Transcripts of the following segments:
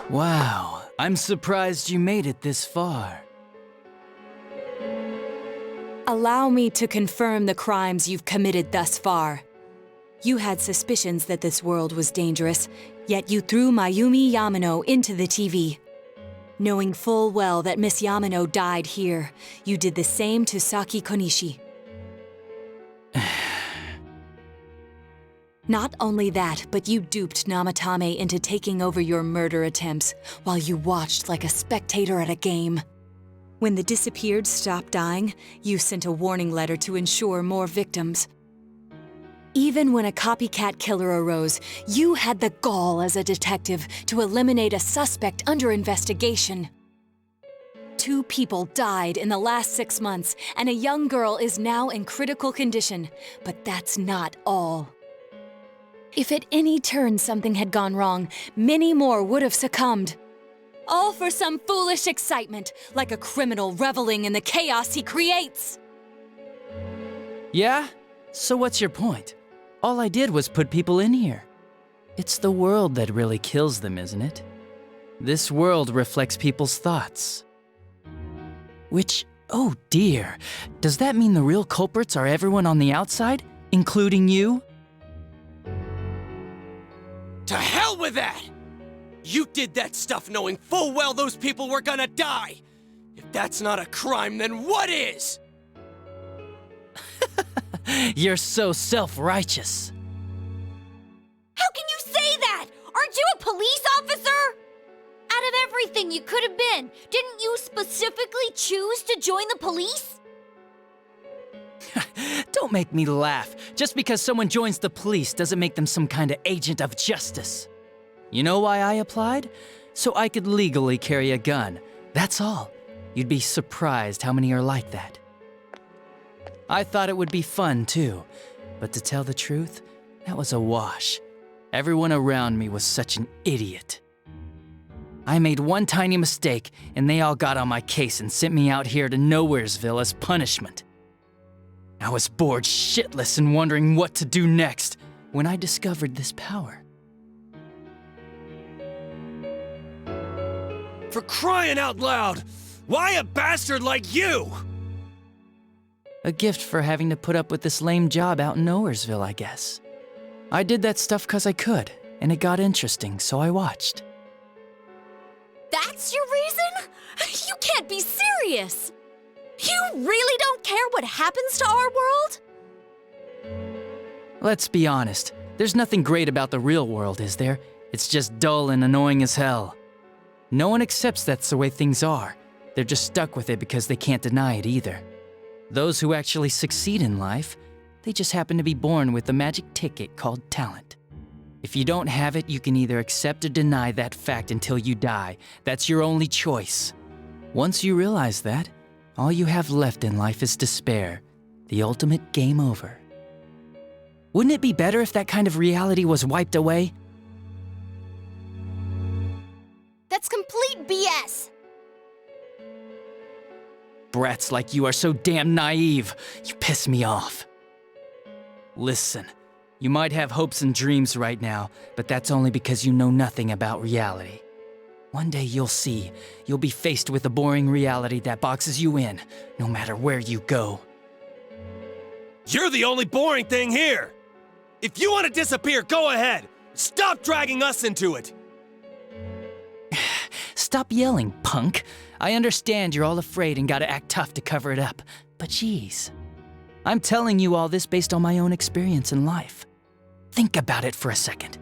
Wow, I'm surprised you made it this far. Allow me to confirm the crimes you've committed thus far. You had suspicions that this world was dangerous, yet you threw Mayumi Yamano into the TV. Knowing full well that Miss Yamano died here, you did the same to Saki Konishi. Not only that, but you duped Namatame into taking over your murder attempts while you watched like a spectator at a game. When the disappeared stopped dying, you sent a warning letter to ensure more victims. Even when a copycat killer arose, you had the gall as a detective to eliminate a suspect under investigation. 2 people died in the last 6 months, and a young girl is now in critical condition. But that's not all. If at any turn something had gone wrong, many more would have succumbed. All for some foolish excitement, like a criminal reveling in the chaos he creates. Yeah? So what's your point? All I did was put people in here. It's the world that really kills them, isn't it? This world reflects people's thoughts. Which, oh dear, does that mean the real culprits are everyone on the outside, including you? To hell with that! You did that stuff knowing full well those people were gonna die! If that's not a crime, then what is? You're so self-righteous. How can you say that? Aren't you a police officer? Out of everything you could have been, didn't you specifically choose to join the police? Don't make me laugh. Just because someone joins the police doesn't make them some kind of agent of justice. You know why I applied? So I could legally carry a gun. That's all. You'd be surprised how many are like that. I thought it would be fun too, but to tell the truth, that was a wash. Everyone around me was such an idiot. I made one tiny mistake, and they all got on my case and sent me out here to Nowheresville as punishment. I was bored shitless and wondering what to do next when I discovered this power. For crying out loud! Why a bastard like you? A gift for having to put up with this lame job out in Nowheresville, I guess. I did that stuff 'cause I could, and it got interesting, so I watched. That's your reason? You can't be serious! You really don't care what happens to our world? Let's be honest, there's nothing great about the real world, is there? It's just dull and annoying as hell. No one accepts that's the way things are. They're just stuck with it because they can't deny it either. Those who actually succeed in life, they just happen to be born with a magic ticket called talent. If you don't have it, you can either accept or deny that fact until you die. That's your only choice. Once you realize that, all you have left in life is despair, the ultimate game over. Wouldn't it be better if that kind of reality was wiped away? That's complete BS! Brats like you are so damn naive. You piss me off. Listen, you might have hopes and dreams right now, but that's only because you know nothing about reality. One day you'll see, you'll be faced with a boring reality that boxes you in, no matter where you go. You're the only boring thing here! If you want to disappear, go ahead! Stop dragging us into it! Stop yelling, punk. I understand you're all afraid and gotta act tough to cover it up, but geez. I'm telling you all this based on my own experience in life. Think about it for a second.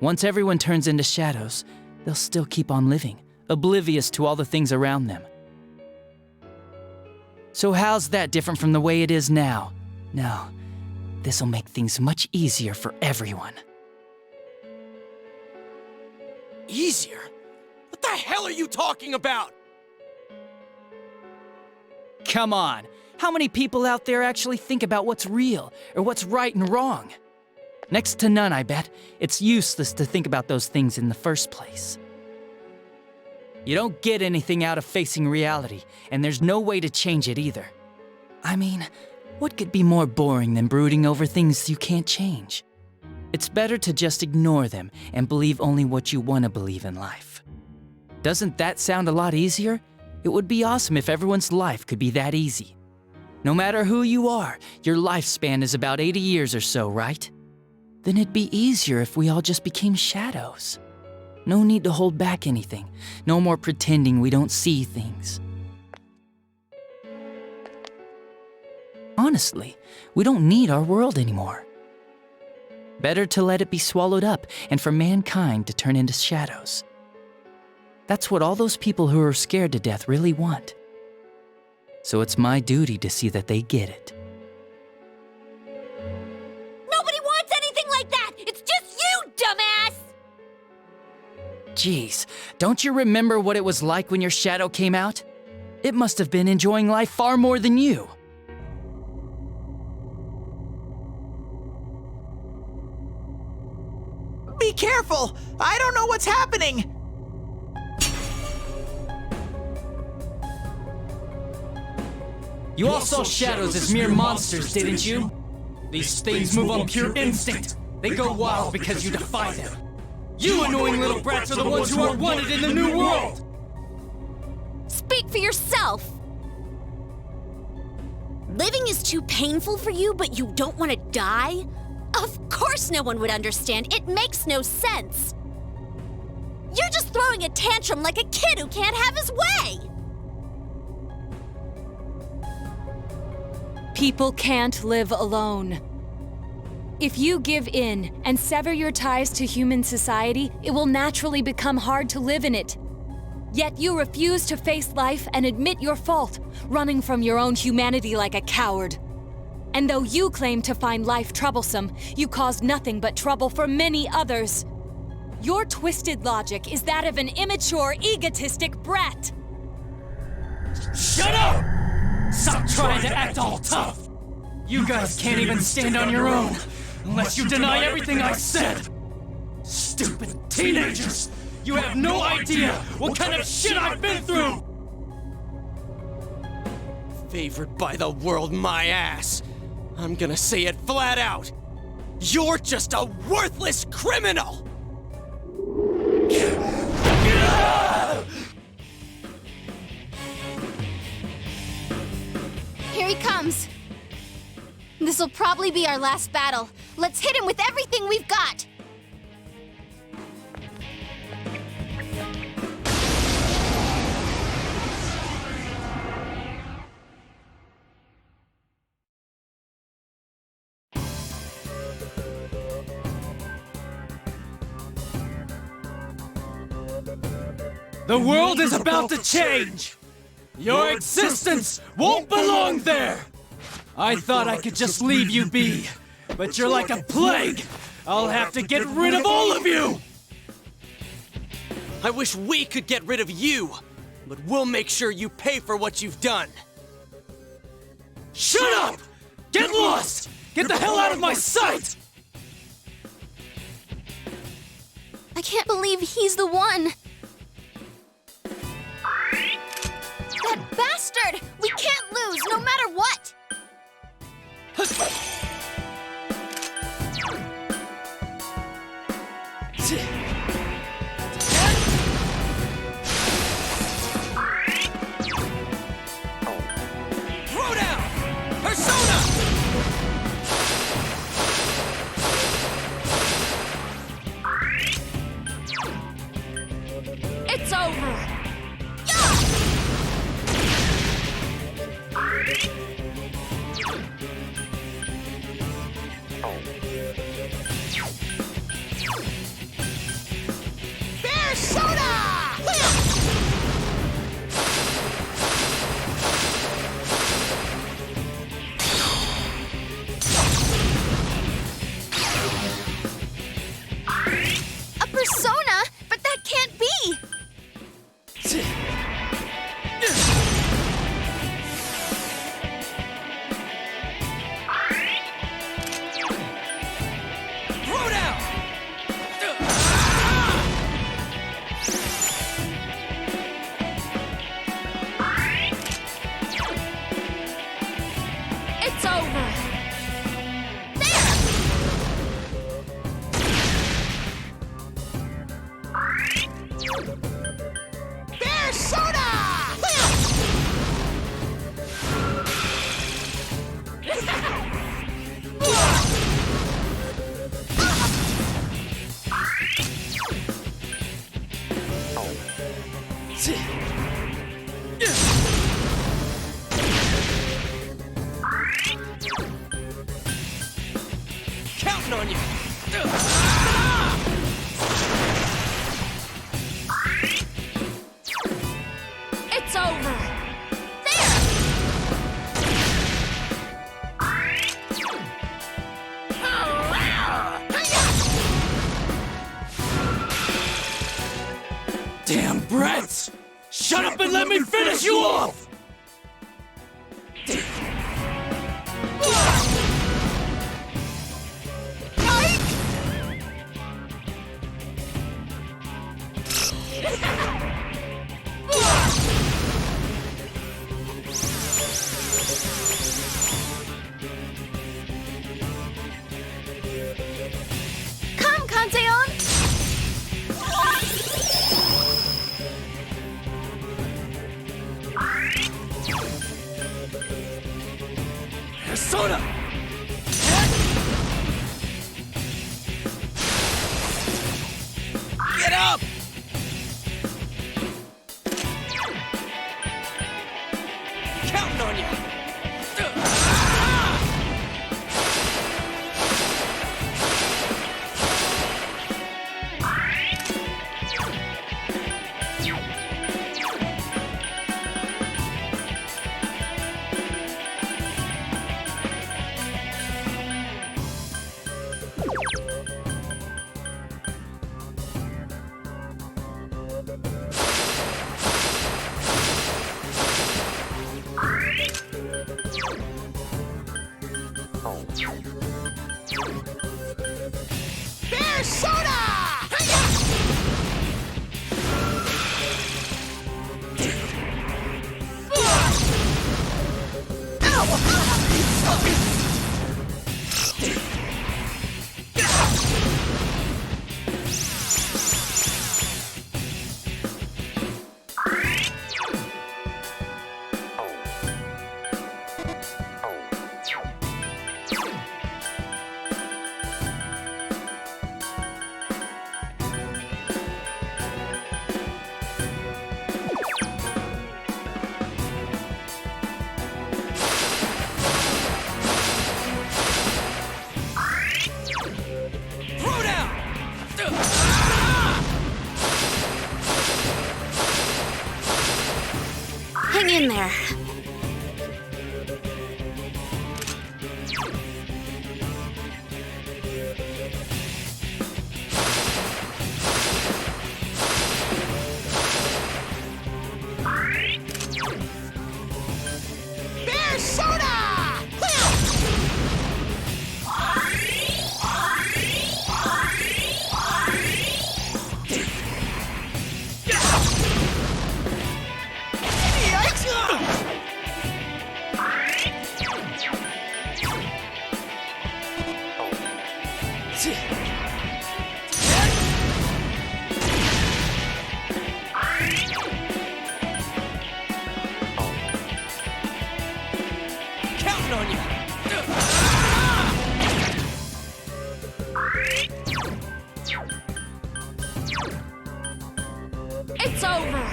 Once everyone turns into shadows, they'll still keep on living, oblivious to all the things around them. So how's that different from the way it is now? No, this'll make things much easier for everyone. Easier? What the hell are you talking about? Come on, how many people out there actually think about what's real or what's right and wrong? Next to none, I bet. It's useless to think about those things in the first place. You don't get anything out of facing reality, and there's no way to change it either. I mean, what could be more boring than brooding over things you can't change? It's better to just ignore them and believe only what you want to believe in life. Doesn't that sound a lot easier? It would be awesome if everyone's life could be that easy. No matter who you are, your lifespan is about 80 years or so, right? Then it'd be easier if we all just became shadows. No need to hold back anything. No more pretending we don't see things. Honestly, we don't need our world anymore. Better to let it be swallowed up and for mankind to turn into shadows. That's what all those people who are scared to death really want. So it's my duty to see that they get it. Nobody wants anything like that! It's just you, dumbass! Jeez, don't you remember what it was like when your shadow came out? It must have been enjoying life far more than you. Be careful! I don't know what's happening! You all saw shadows as mere monsters, didn't you? These things move on pure instinct. They go wild because you defy them. You annoying little brats are the ones who are wanted in the new world! Speak for yourself! Living is too painful for you, but you don't want to die? Of course no one would understand. It makes no sense. You're just throwing a tantrum like a kid who can't have his way! People can't live alone. If you give in and sever your ties to human society, it will naturally become hard to live in it. Yet you refuse to face life and admit your fault, running from your own humanity like a coward. And though you claim to find life troublesome, you cause nothing but trouble for many others. Your twisted logic is that of an immature, egotistic brat. Shut up! Stop trying to act all tough! You guys can't even stand on your own, unless you deny everything I said! Stupid teenagers! You have no idea what kind of shit I've been through! Favored by the world, my ass. I'm gonna say it flat out. You're just a worthless criminal! Here he comes. This'll probably be our last battle. Let's hit him with everything we've got! The world is about to change! Your existence won't belong there! I thought I could just leave you be, but you're like a plague! I'll have to get rid of all of you! I wish we could get rid of you, but we'll make sure you pay for what you've done. Shut up! Get lost! Get the hell out of my sight! I can't believe he's the one! That bastard! We can't lose, no matter what! Throw down! Persona! It's over! Counting on you! It's over. Damn brats! Shut up and let me finish you off! Come, Kanzeon! Persona! Get up! Counting on you! Persona! Throw down! Hang in there. Persona! Counting on you! It's over.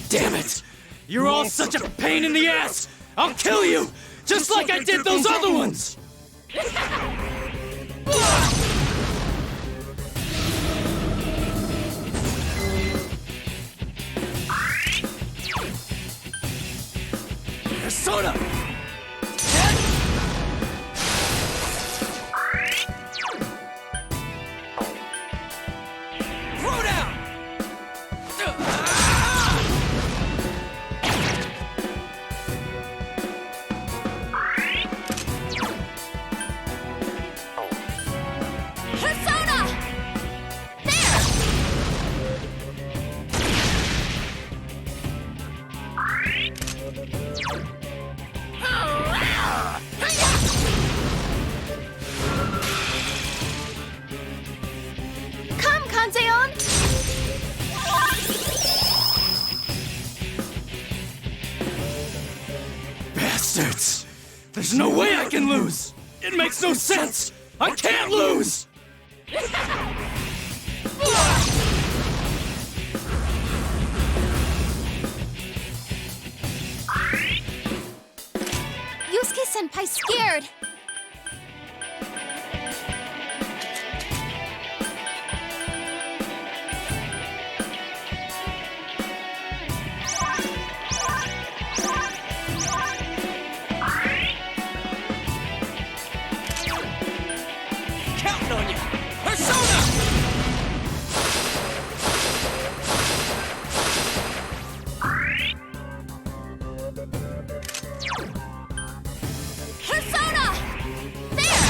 Damn it! You're all such a pain in the ass! I'll kill you! Just like I did those other ones! Persona! Throw down! Persona! There! There's no way I can lose! It makes no sense! I can't lose! Yusuke-senpai's scared! Counting on you! Persona! Persona! There!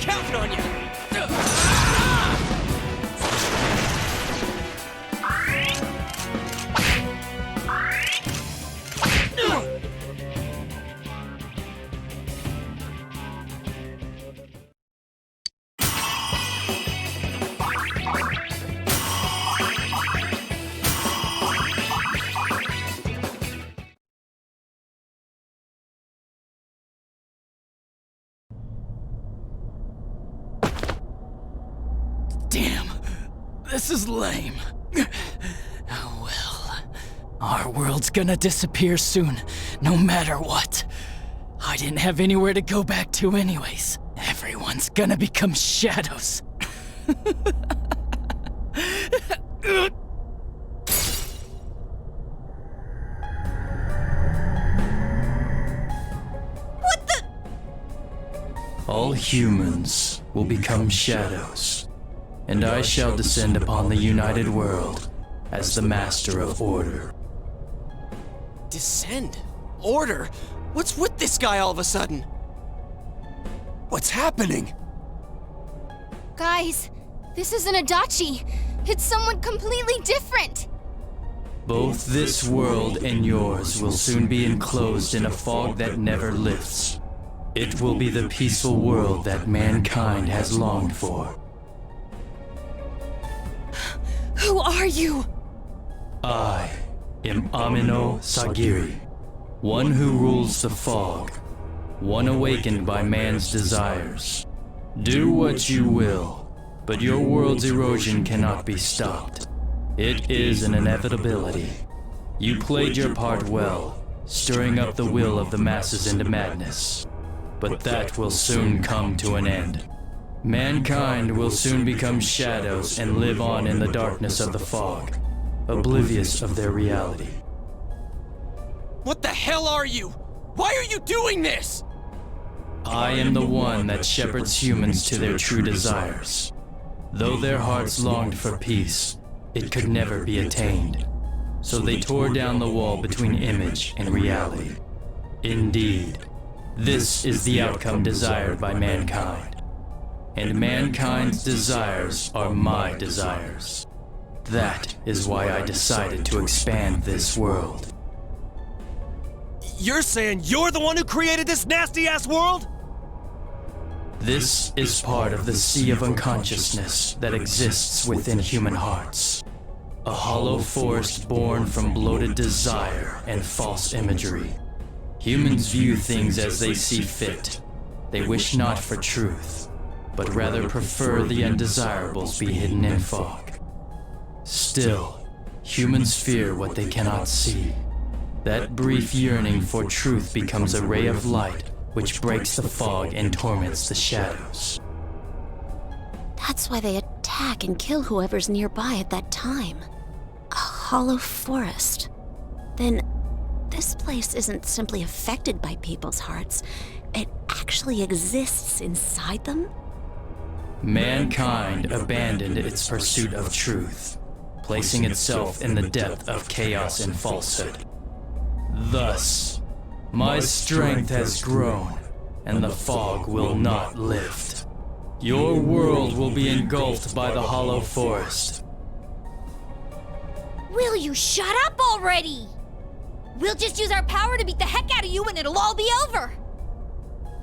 Counting on you! Damn, this is lame. Oh well, our world's gonna disappear soon, no matter what. I didn't have anywhere to go back to anyways. Everyone's gonna become shadows. What the? All humans will become shadows, and I shall descend upon the united world as the master of order. Descend? Order? What's with this guy all of a sudden? What's happening? Guys, this isn't Adachi. It's someone completely different. Both this world and yours will soon be enclosed in a fog that never lifts. It will be the peaceful world that mankind has longed for. Who are you? I am Amino Sagiri, one who rules the fog, one awakened by man's desires. Do what you will, but your world's erosion cannot be stopped. It is an inevitability. You played your part well, stirring up the will of the masses into madness. But that will soon come to an end. Mankind will soon become shadows and live on in the darkness of the fog, oblivious of their reality. What the hell are you? Why are you doing this? I am the one that shepherds humans to their true desires. Though their hearts longed for peace, it could never be attained. So they tore down the wall between image and reality. Indeed, this is the outcome desired by mankind. And mankind's desires are my desires. That is why I decided to expand this world. You're saying you're the one who created this nasty-ass world? This is part of the sea of unconsciousness that exists within human hearts. A hollow forest born from bloated desire and false imagery. Humans view things as they see fit. They wish not for truth, but rather prefer the undesirables be hidden in fog. Still, humans fear what they cannot see. That brief yearning for truth becomes a ray of light which breaks the fog and torments the shadows. That's why they attack and kill whoever's nearby at that time. A hollow forest. Then, this place isn't simply affected by people's hearts. It actually exists inside them? Mankind abandoned its pursuit of truth, placing itself in the depth of chaos and falsehood. Thus, my strength has grown, and the fog will not lift. Your world will be engulfed by the hollow forest. Will you shut up already? We'll just use our power to beat the heck out of you and it'll all be over.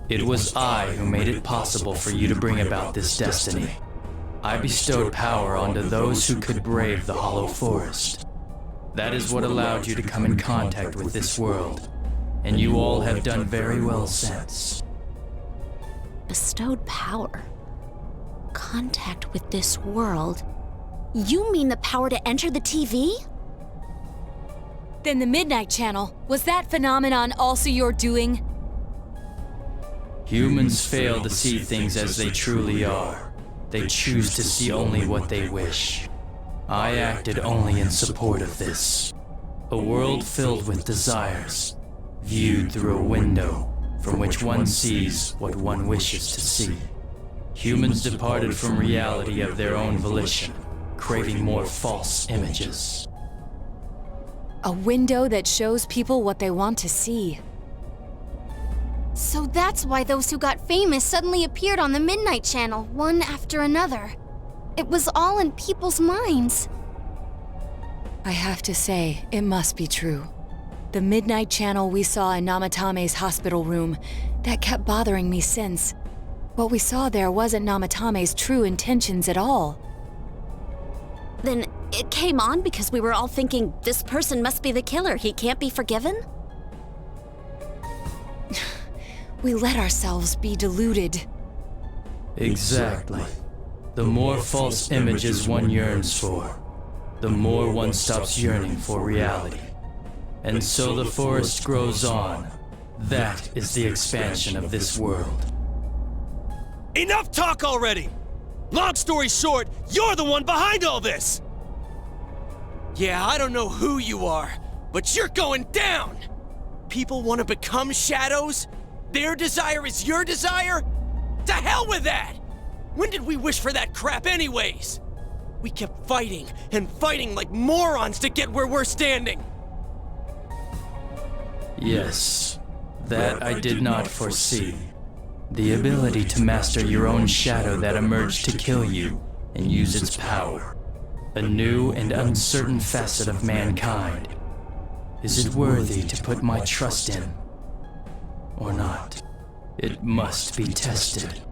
It was I who made it possible for you to bring about this destiny. I bestowed power onto those who could brave the hollow forest. That is what allowed you to come in contact with this world, and you all have done very well since. Bestowed power. Contact with this world. You mean the power to enter the TV? Then the Midnight Channel, was that phenomenon also your doing? Humans fail to see things as they truly are. They choose to see only what they wish. I acted only in support of this. A world filled with desires, viewed through a window from which one sees what one wishes to see. Humans departed from reality of their own volition, craving more false images. A window that shows people what they want to see. So that's why those who got famous suddenly appeared on the Midnight Channel, one after another. It was all in people's minds. I have to say, it must be true. The Midnight Channel we saw in Namatame's hospital room, that kept bothering me since. What we saw there wasn't Namatame's true intentions at all. Then it came on because we were all thinking, this person must be the killer, he can't be forgiven? We let ourselves be deluded. Exactly. The more false images one yearns for, the more one stops yearning for reality. And so the forest grows on. That is the expansion of this world. Enough talk already! Long story short, you're the one behind all this! Yeah, I don't know who you are, but you're going down! People want to become shadows? Their desire is your desire? To hell with that! When did we wish for that crap anyways? We kept fighting and fighting like morons to get where we're standing! Yes, that I did not foresee. The ability to master your own shadow that emerged to kill you and use its power. A new and uncertain facet of mankind. Is it worthy to put my trust in? Or not? It must be tested.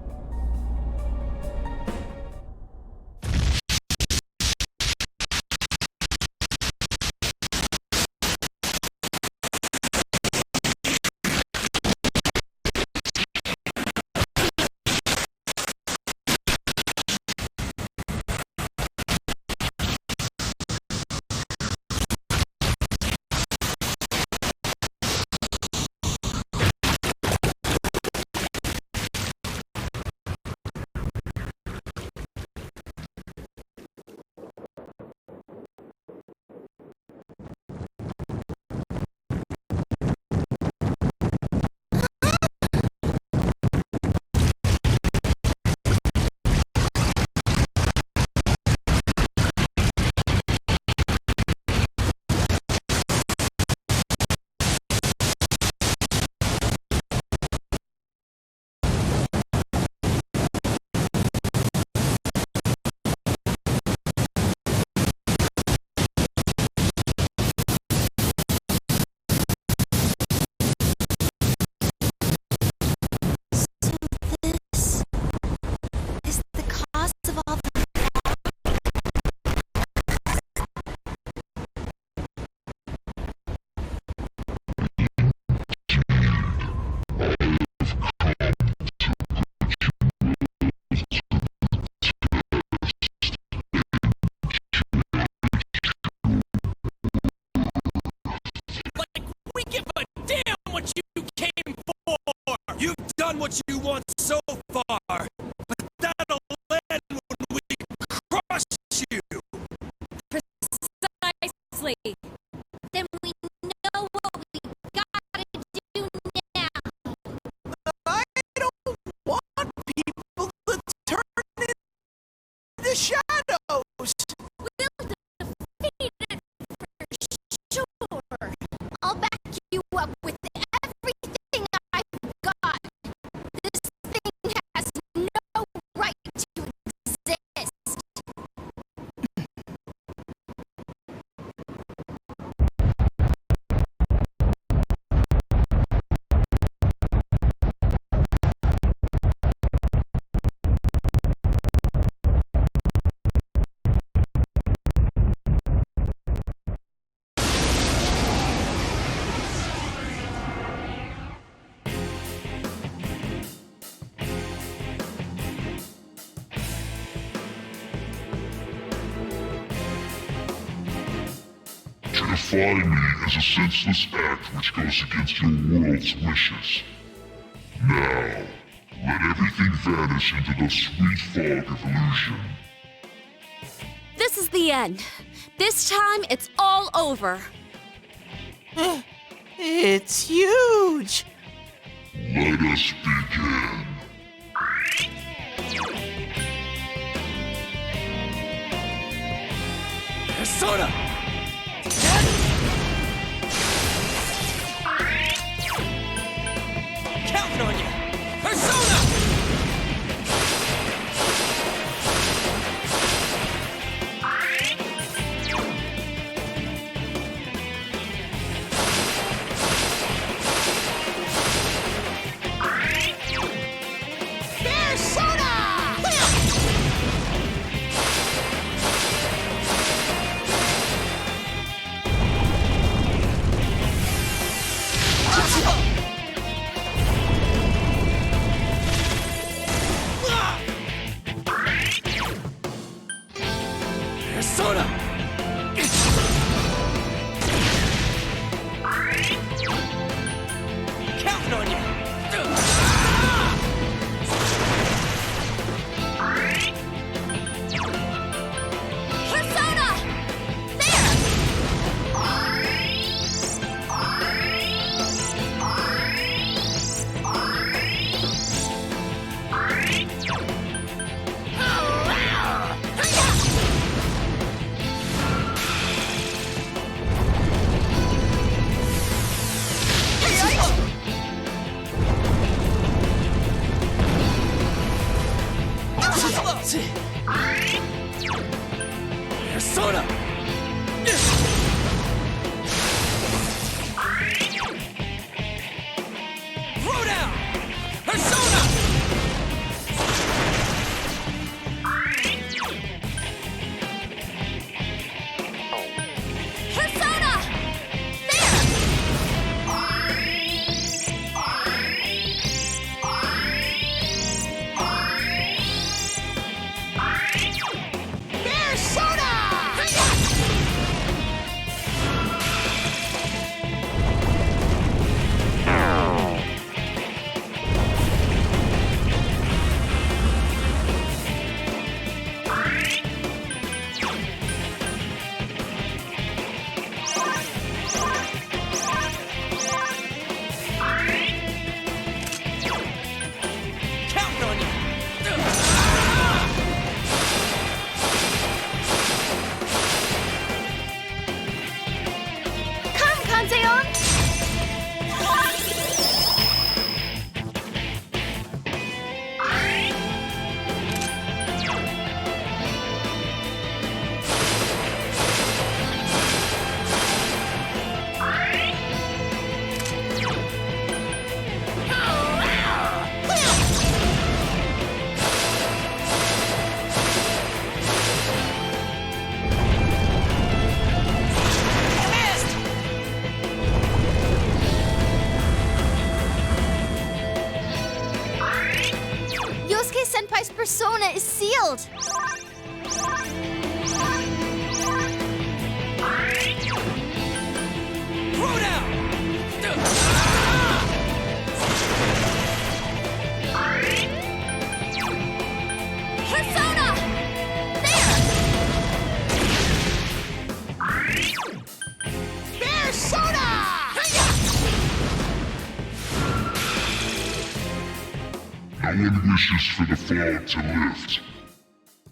You've done what you want so far, but that'll end when we crush you! Precisely. Then we know what we gotta do now. I don't want people to turn the shadows! We'll defeat it for sure. I'll back you up with everything I've got. This thing has no right to exist. To defy me is a senseless act which goes against your world's wishes. Now, let everything vanish into the sweet fog of illusion. This is the end. This time, it's all over. It's huge! Let us begin. Persona! Counting on you! Persona! Persona! Counting on you! Persona! There! Persona! Throw down! Persona! Persona! There! Counting on you! Come, Kanzeon! Yosuke Senpai's persona is sealed. Throw down! Persona! There! No one wishes for the fog to lift.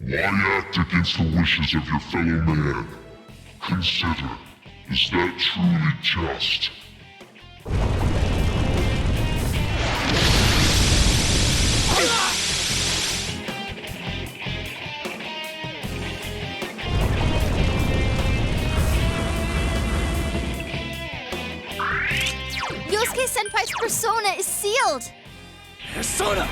Why act against the wishes of your fellow man? Consider, is that truly just? Yosuke Senpai's persona is sealed! Persona!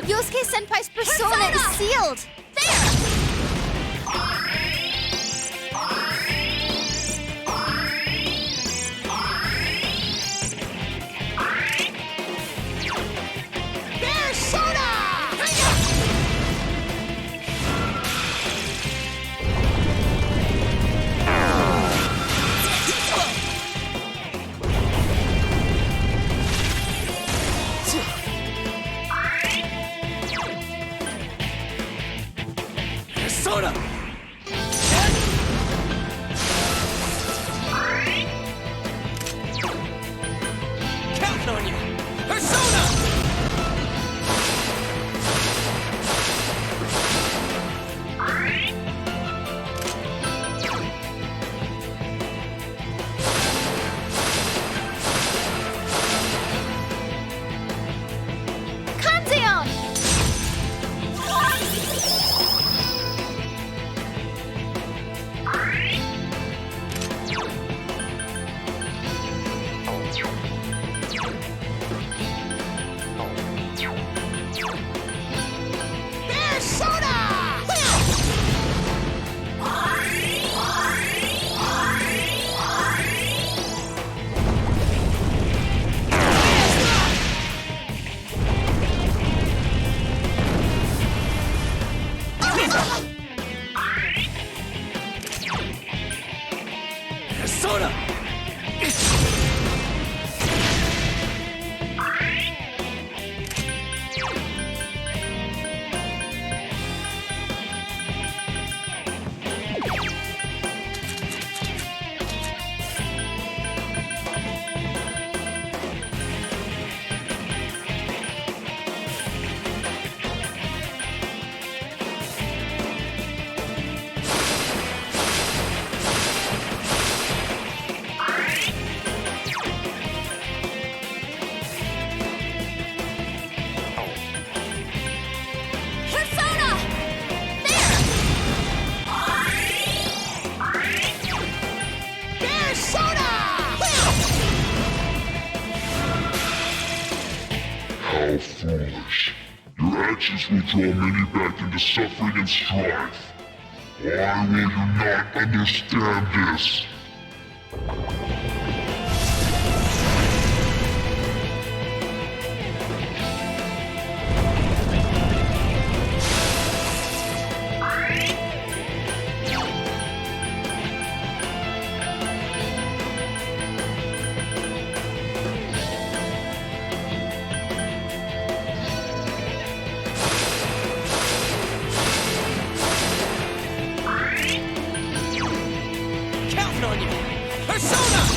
Yosuke Senpai's persona is sealed! Persona! Counting on you! Persona! Kanzeon! Persona! How foolish. Your actions will draw many back into suffering and strife. Why will you not understand this? Counting on you! Persona!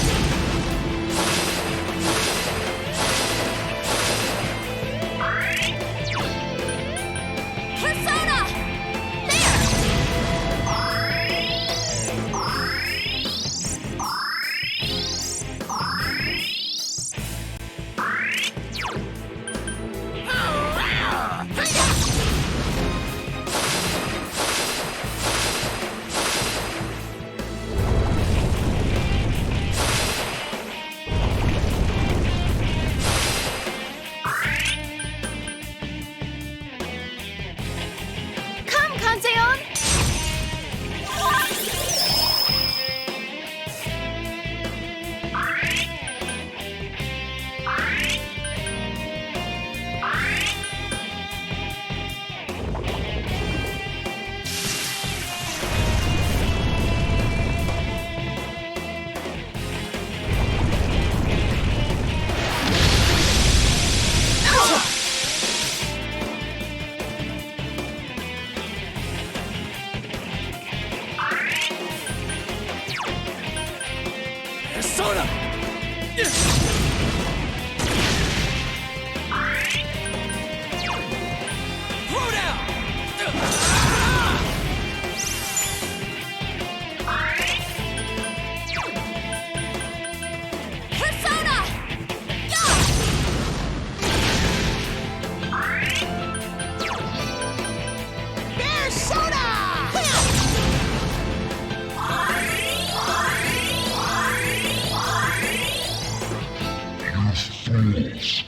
fools,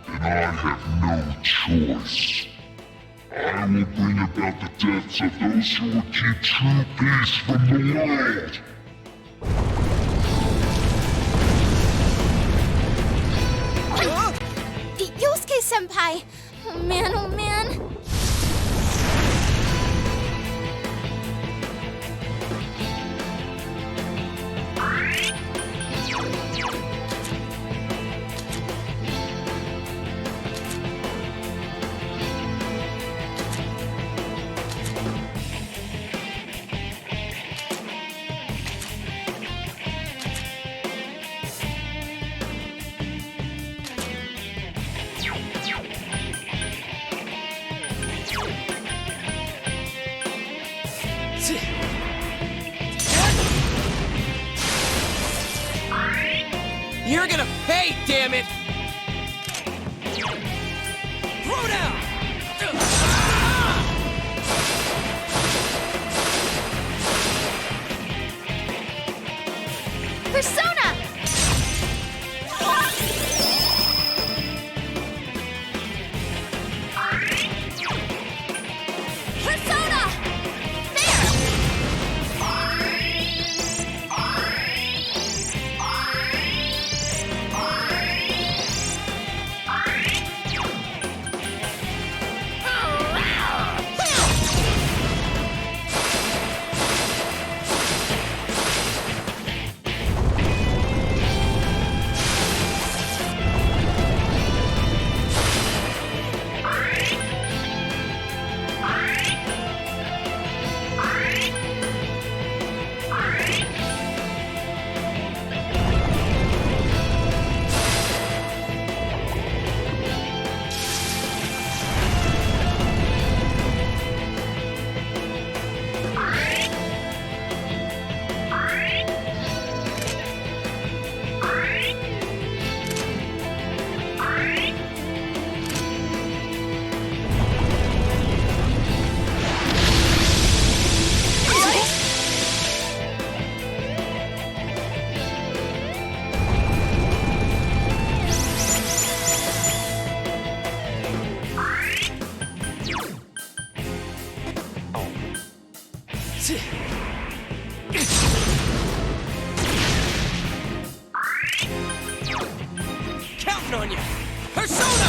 and I have no choice. I will bring about the deaths of those who would keep true peace from the world. Yosuke-senpai! Oh man, oh man! You're gonna pay, damn it! Throw down! Persona! Persona! There! Counting on you! Persona!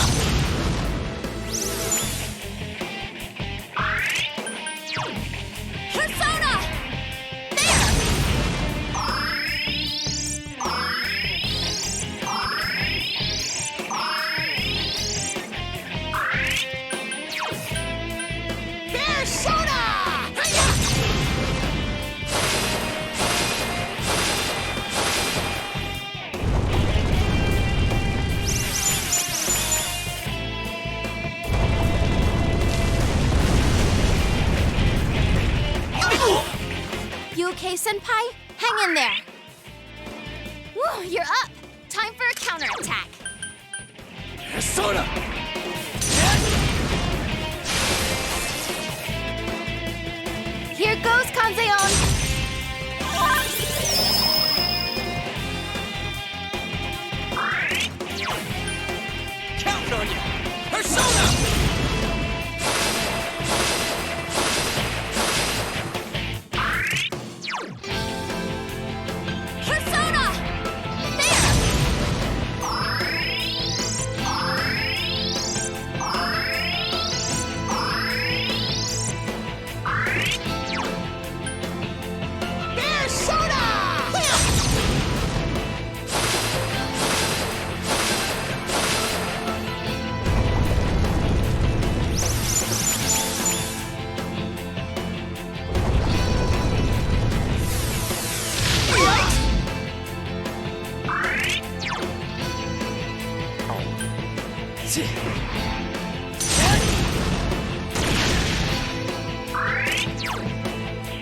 Persona! There! Persona! You okay, Senpai? Hang in there. Woo, you're up. Time for a counterattack. Persona! Here goes, Kanzeon. Counting on you! Persona! Persona! There!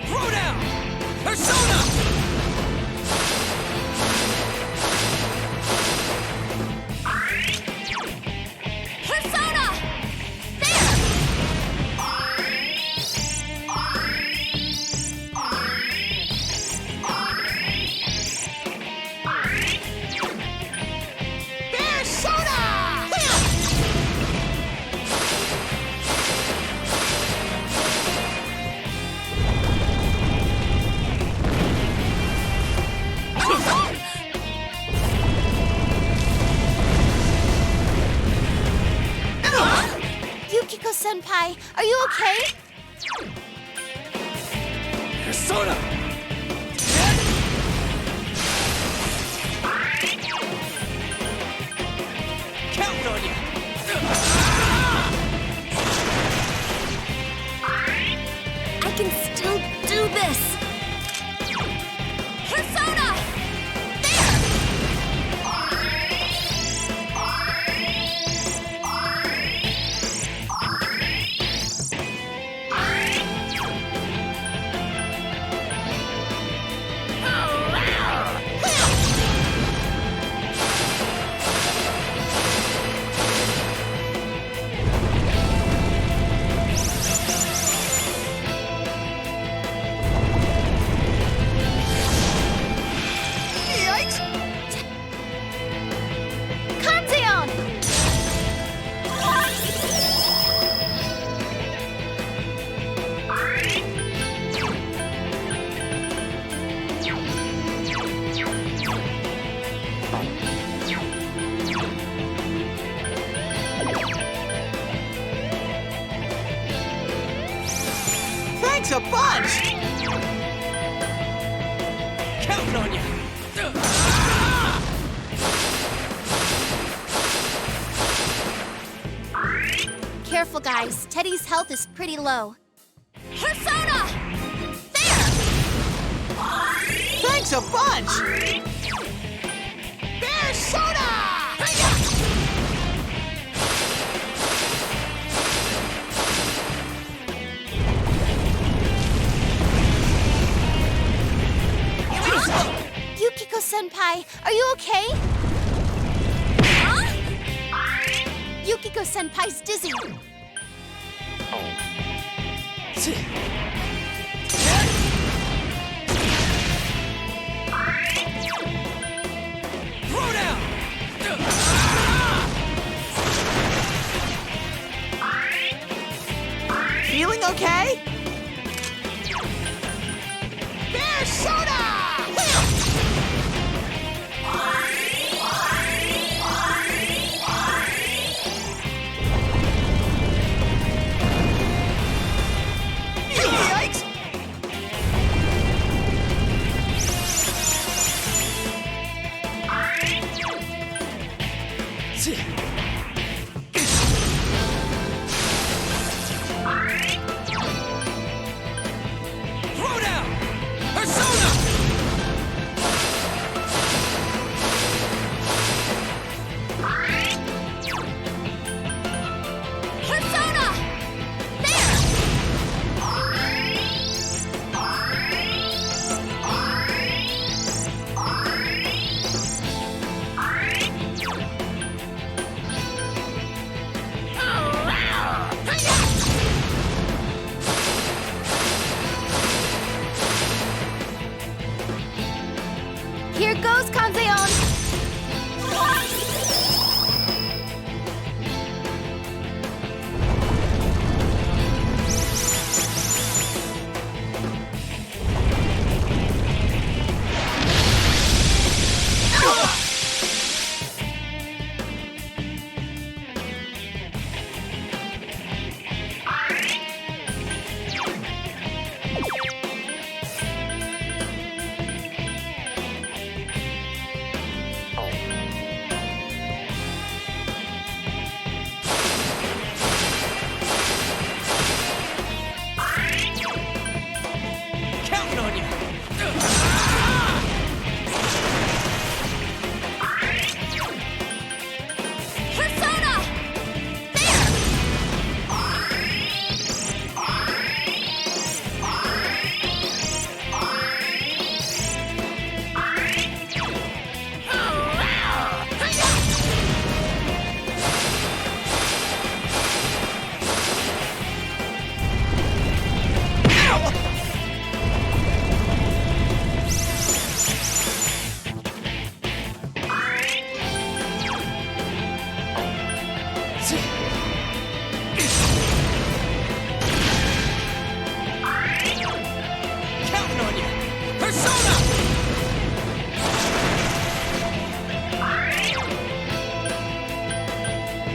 Throw down! Persona! Persona! There! Yukiko-senpai, are you okay? Persona! Counting on you! I can still do this! Persona! Kanzeon! Thanks a bunch! Counting on you! Careful, guys. Teddy's health is pretty low. Persona! Thanks a bunch! Persona! Yukiko-senpai, are you okay? Yukiko-senpai's dizzy. Throw down! Feeling okay? Persona! Yikes! Throw down! Persona! Persona! Here goes, Kanzeon! Counting on you! Persona! Counting on you! Persona!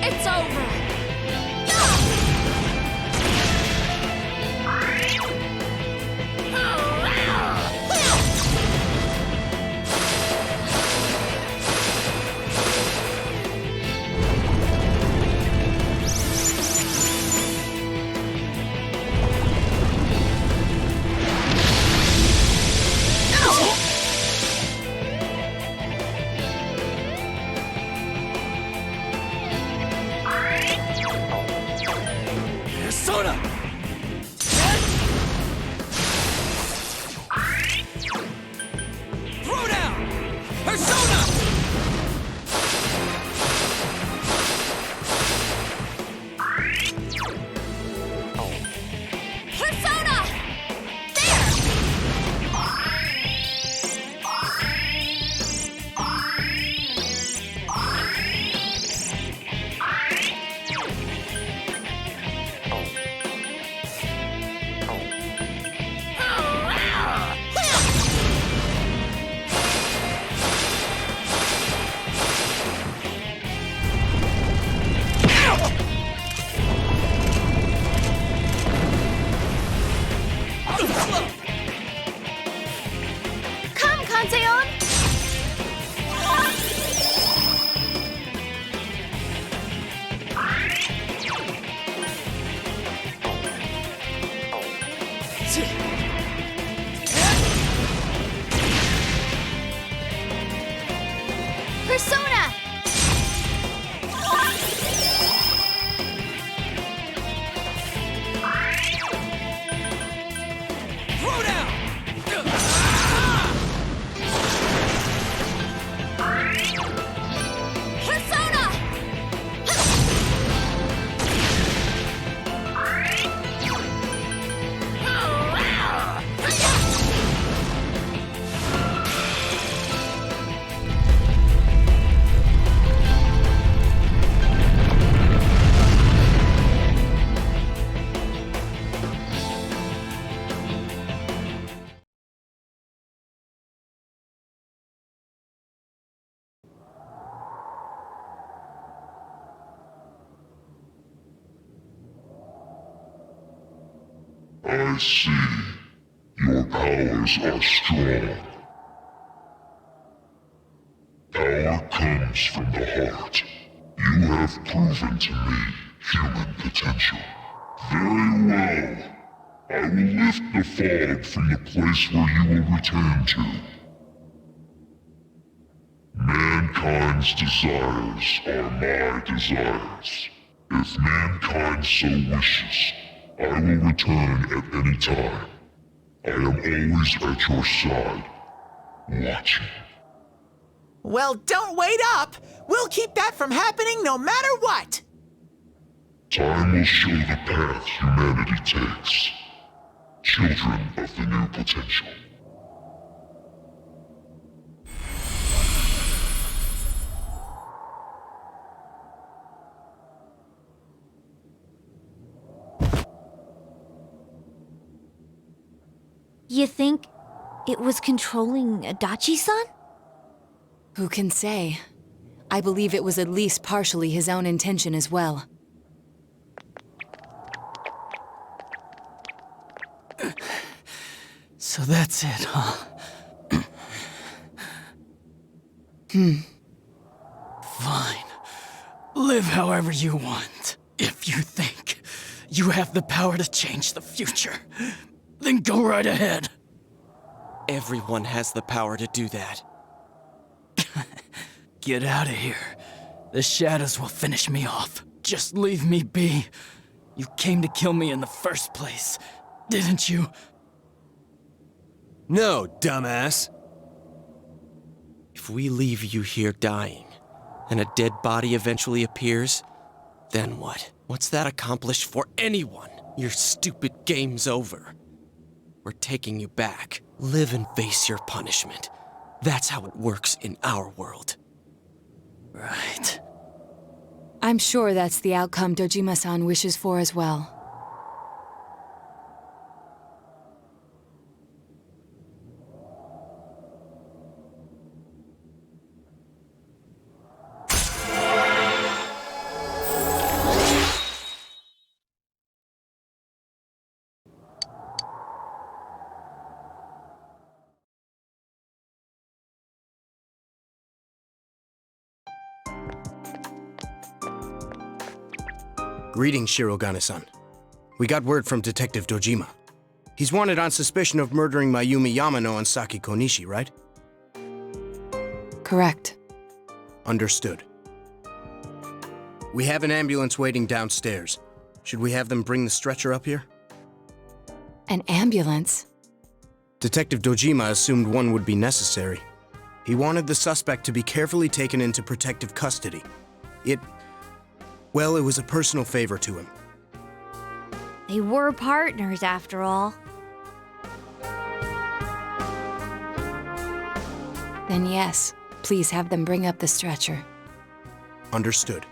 It's over! I see. Your powers are strong. Power comes from the heart. You have proven to me human potential. Very well. I will lift the fog from the place where you will return to. Mankind's desires are my desires. If mankind so wishes, I will return at any time. I am always at your side, watching. Well, don't wait up! We'll keep that from happening no matter what! Time will show the path humanity takes. Children of the new potential. You think it was controlling Adachi-san? Who can say? I believe it was at least partially his own intention as well. So that's it, huh? Fine. Live however you want. If you think you have the power to change the future, then go right ahead. Everyone has the power to do that. Get out of here. The shadows will finish me off. Just leave me be. You came to kill me in the first place, didn't you? No, dumbass. If we leave you here dying, and a dead body eventually appears, then what? What's that accomplish for anyone? Your stupid game's over. We're taking you back. Live and face your punishment. That's how it works in our world. Right. I'm sure that's the outcome Dojima-san wishes for as well. Greetings, Shirogane-san. We got word from Detective Dojima. He's wanted on suspicion of murdering Mayumi Yamano and Saki Konishi, right? Correct. Understood. We have an ambulance waiting downstairs. Should we have them bring the stretcher up here? An ambulance? Detective Dojima assumed one would be necessary. He wanted the suspect to be carefully taken into protective custody. Well, it was a personal favor to him. They were partners, after all. Then yes, please have them bring up the stretcher. Understood.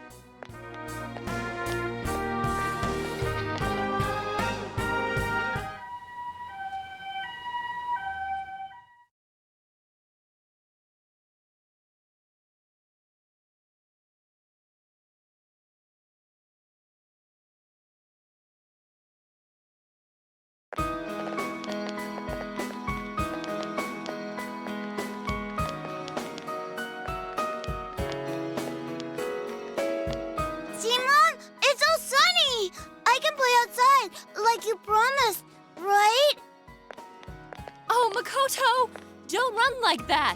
Simon, it's so sunny! I can play outside, like you promised, right? Oh, Makoto! Don't run like that!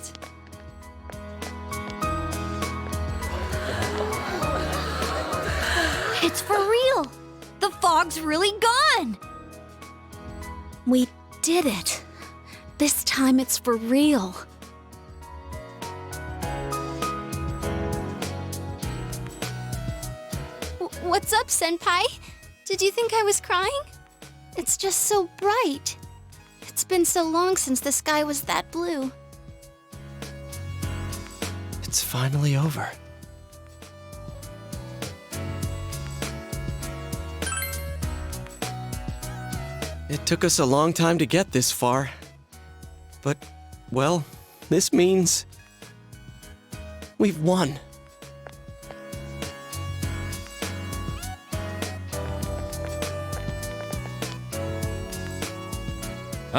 It's for real! The fog's really gone! We did it. This time it's for real. What's up, Senpai? Did you think I was crying? It's just so bright. It's been so long since the sky was that blue. It's finally over. It took us a long time to get this far. But, well, this means we've won.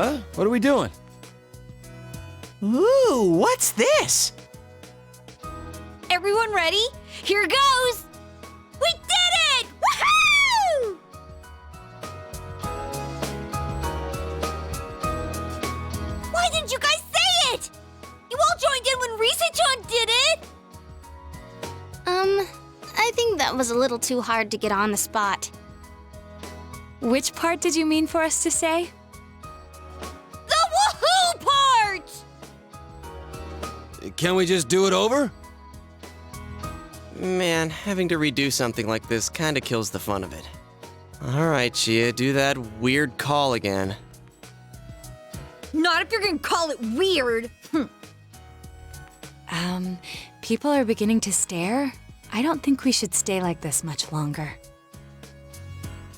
Huh? What are we doing? Ooh, what's this? Everyone ready? Here goes! We did it! Woohoo! Why didn't you guys say it? You all joined in when Risa-chan did it! I think that was a little too hard to get on the spot. Which part did you mean for us to say? The woohoo part! Can we just do it over? Man, having to redo something like this kinda kills the fun of it. Alright, Chia, do that weird call again. Not if you're gonna call it weird. People are beginning to stare. I don't think we should stay like this much longer.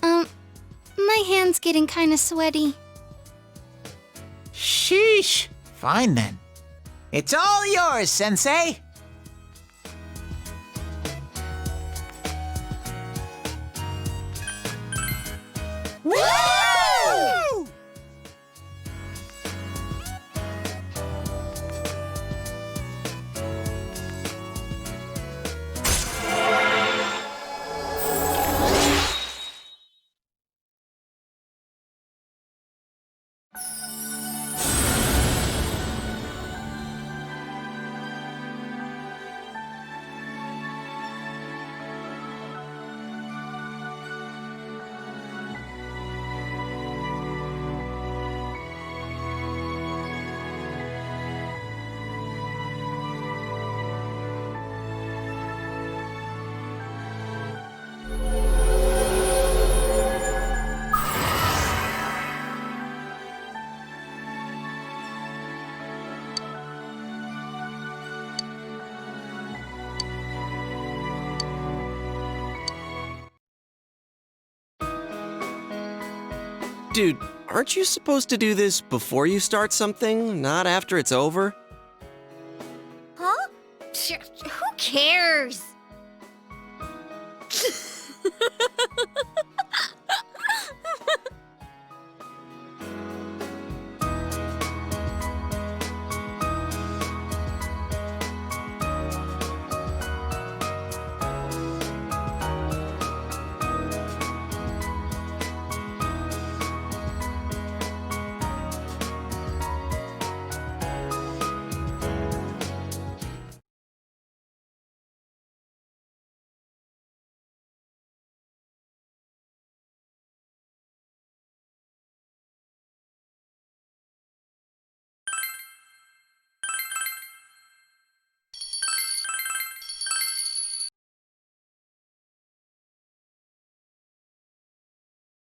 My hand's getting kinda sweaty. Sheesh. Fine then. It's all yours, Sensei. Woo! Dude, aren't you supposed to do this before you start something, not after it's over? Huh? Who cares?